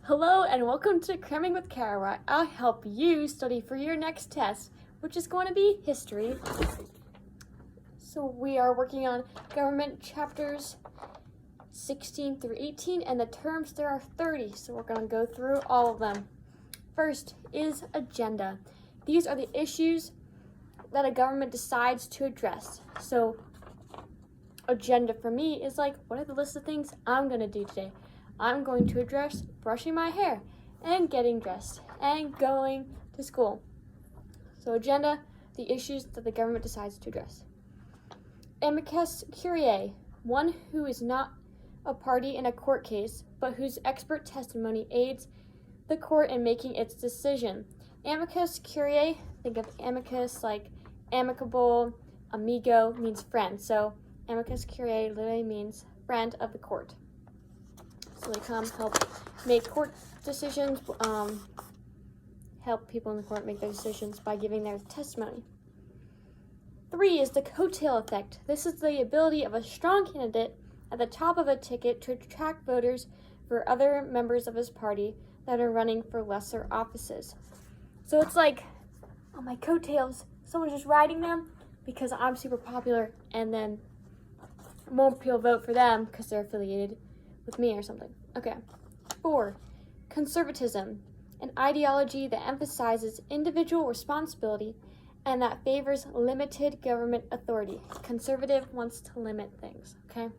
Hello and welcome to Cramming with Kara, where I'll help you study for your next test, which is going to be history. So we are working on government chapters 16 through 18, and the terms there are 30, so we're going to go through all of them. First is agenda. These are the issues that a government decides to address. So agenda for me is like, what are the list of things I'm going to do today? I'm going to address brushing my hair and getting dressed and going to school. So agenda, the issues that the government decides to address. Amicus curiae, one who is not a party in a court case, but whose expert testimony aids the court in making its decision. Amicus curiae, think of amicus like amicable, amigo means friend. So amicus curiae literally means friend of the court. So they come help make court decisions, help people in the court make their decisions by giving their testimony. 3 is the coattail effect. This is the ability of a strong candidate at the top of a ticket to attract voters for other members of his party that are running for lesser offices. So it's like, on my coattails, someone's just riding them because I'm super popular, and then more people vote for them because they're affiliated with me or something. Okay. 4, conservatism, an ideology that emphasizes individual responsibility and that favors limited government authority. Conservative wants to limit things, okay?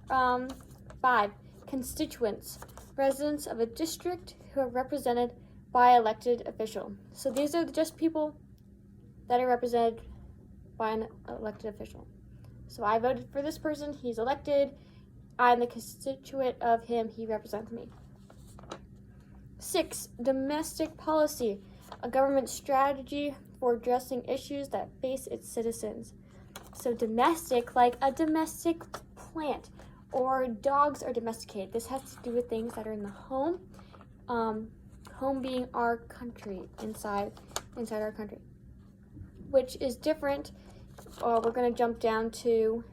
5, constituents, residents of a district who are represented by elected official. So these are just people that are represented by an elected official. So I voted for this person, he's elected, I'm the constituent of him, he represents me. 6, domestic policy, a government strategy for addressing issues that face its citizens. So domestic, like a domestic plant, or dogs are domesticated. This has to do with things that are in the home, home being our country, inside our country, which is different. We're going to jump down to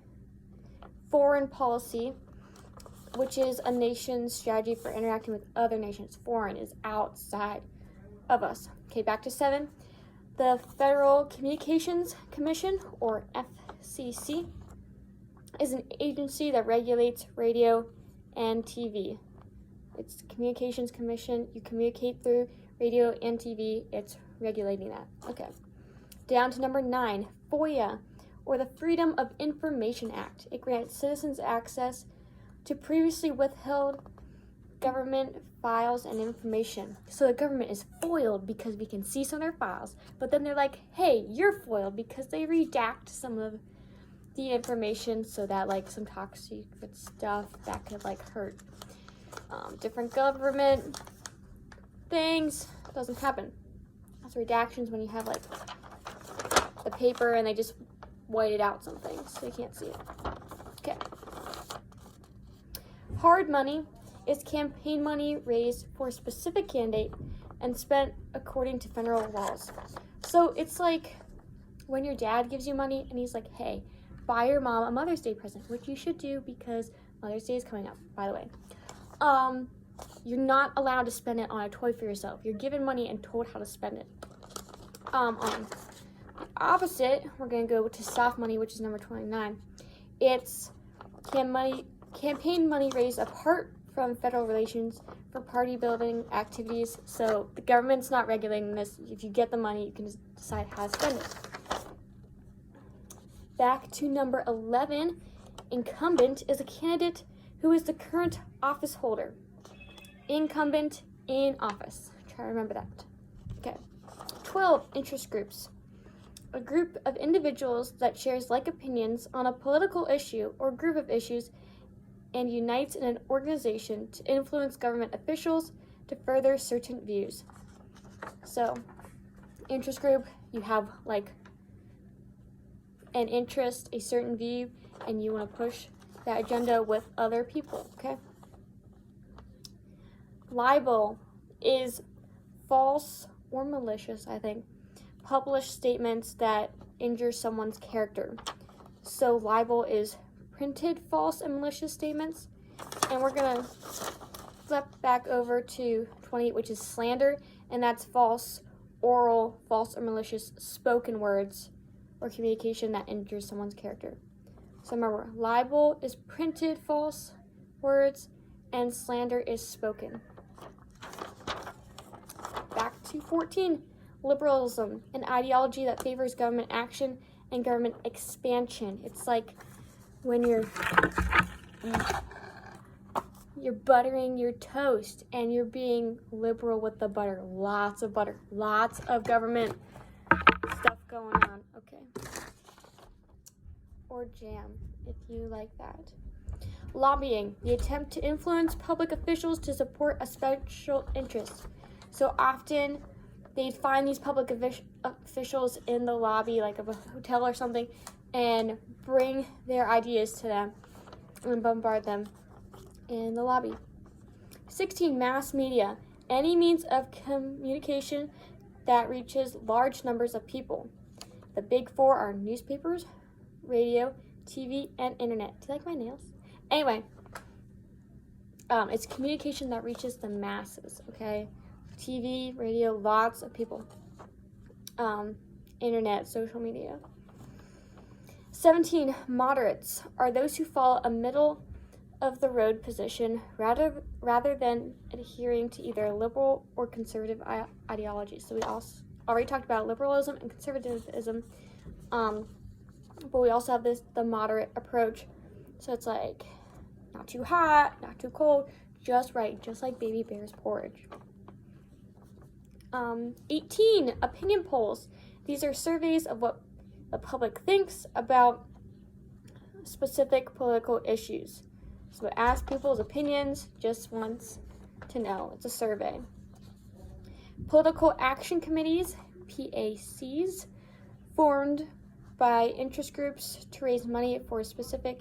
foreign policy, which is a nation's strategy for interacting with other nations. Foreign is outside of us. Okay, back to 7. The Federal Communications Commission, or FCC, is an agency that regulates radio and TV. It's the Communications Commission. You communicate through radio and TV. It's regulating that. Okay. Down to number 9, FOIA, or the Freedom of Information Act. It grants citizens access to previously withheld government files and information. So the government is foiled because we can see some of their files, but then they're like, hey, you're foiled because they redact some of the information so that like some top secret stuff that could like hurt different government things doesn't happen. That's redactions when you have like the paper and they just whited out something so you can't see it. Okay. Hard money is campaign money raised for a specific candidate and spent according to federal laws. So it's like when your dad gives you money and he's like, hey, buy your mom a Mother's Day present, which you should do because Mother's Day is coming up, by the way. You're not allowed to spend it on a toy for yourself. You're given money and told how to spend it. On the opposite, we're going to go to soft money, which is number 29. It's campaign money raised apart from federal relations for party building activities. So the government's not regulating this. If you get the money, you can just decide how to spend it. Back to number 11, incumbent is a candidate who is the current office holder. Incumbent in office. Try to remember that. Okay. 12, interest groups. A group of individuals that shares like opinions on a political issue or group of issues and unites in an organization to influence government officials to further certain views. So, interest group, you have like an interest, a certain view, and you want to push that agenda with other people, okay? Libel is false or malicious, I think, published statements that injure someone's character. So libel is printed false and malicious statements, and we're going to flip back over to 20, which is slander, and that's false oral, false or malicious spoken words or communication that injures someone's character. So remember, libel is printed false words, and slander is spoken. Back to 14, liberalism, an ideology that favors government action and government expansion. It's like when you're buttering your toast and you're being liberal with the butter. Lots of butter, lots of government stuff going on. Okay. Or jam, if you like that. Lobbying, the attempt to influence public officials to support a special interest. So often they'd find these public officials in the lobby, like of a hotel or something, and bring their ideas to them and bombard them in the lobby. 16, mass media, any means of communication that reaches large numbers of people. The big four are newspapers, radio, TV, and internet. Do you like my nails? Anyway, it's communication that reaches the masses, okay? TV, radio, lots of people. Internet, social media. 17, moderates are those who follow a middle of the road position rather than adhering to either liberal or conservative ideology. So we also already talked about liberalism and conservatism, but we also have the moderate approach. So it's like not too hot, not too cold, just right, just like Baby Bear's porridge. 18, opinion polls. These are surveys of what the public thinks about specific political issues. So ask people's opinions, just wants to know. It's a survey. Political action committees, PACs, formed by interest groups to raise money for a specific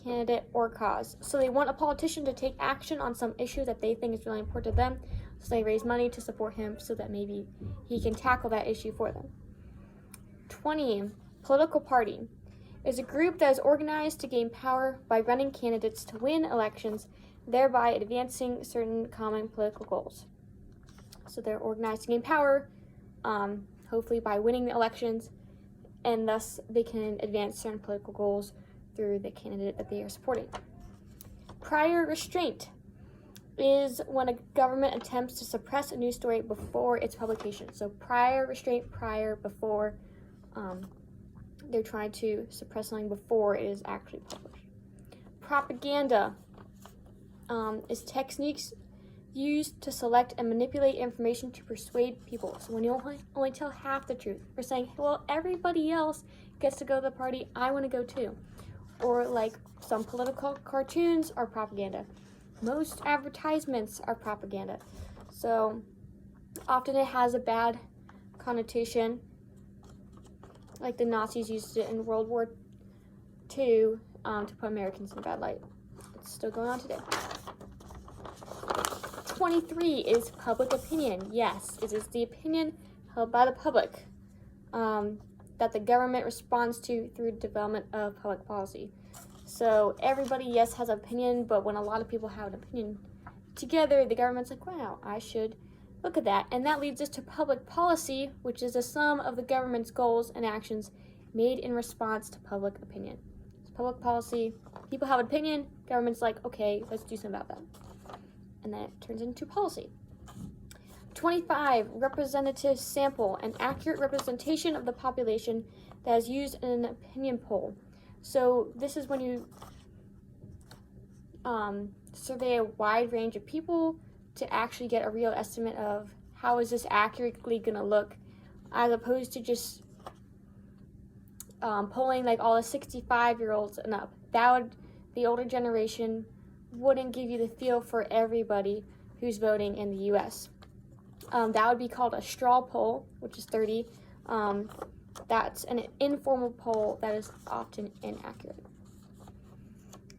candidate or cause. So they want a politician to take action on some issue that they think is really important to them. So they raise money to support him so that maybe he can tackle that issue for them. 20, political party is a group that is organized to gain power by running candidates to win elections, thereby advancing certain common political goals. So they're organized to gain power, hopefully by winning the elections, and thus they can advance certain political goals through the candidate that they are supporting. Prior restraint is when a government attempts to suppress a news story before its publication. So prior restraint, before they're trying to suppress something before it is actually published. Propaganda is techniques used to select and manipulate information to persuade people. So when you only tell half the truth, we're saying, well, everybody else gets to go to the party, I want to go too. Or like some political cartoons are propaganda. Most advertisements are propaganda. So often it has a bad connotation, like the Nazis used it in World War II to put Americans in a bad light. It's still going on today. 23 is public opinion. Yes, it is the opinion held by the public that the government responds to through development of public policy. So everybody, yes, has an opinion, but when a lot of people have an opinion together, the government's like, wow, I should look at that. And that leads us to public policy, which is the sum of the government's goals and actions made in response to public opinion. So public policy, people have an opinion, government's like, okay, let's do something about that. And then it turns into policy. 25, representative sample, an accurate representation of the population that is used in an opinion poll. So this is when you survey a wide range of people to actually get a real estimate of how is this accurately going to look, as opposed to just polling like all the 65-year-olds and up. The older generation wouldn't give you the feel for everybody who's voting in the U.S. That would be called a straw poll, which is 30. That's an informal poll that is often inaccurate.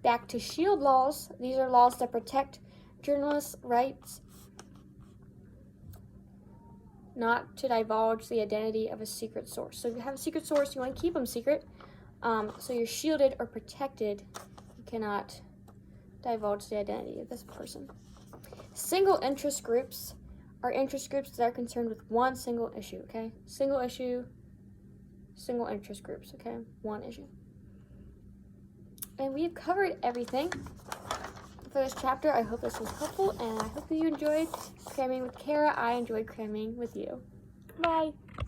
Back to SHIELD laws. These are laws that protect journalists' rights not to divulge the identity of a secret source. So if you have a secret source, you want to keep them secret. So you're shielded or protected. You cannot divulge the identity of this person. Single interest groups are interest groups that are concerned with one single issue, okay? Single issue, single interest groups, okay? One issue. And we've covered everything for this chapter. I hope this was helpful, and I hope you enjoyed cramming with Kara. I enjoyed cramming with you. Bye.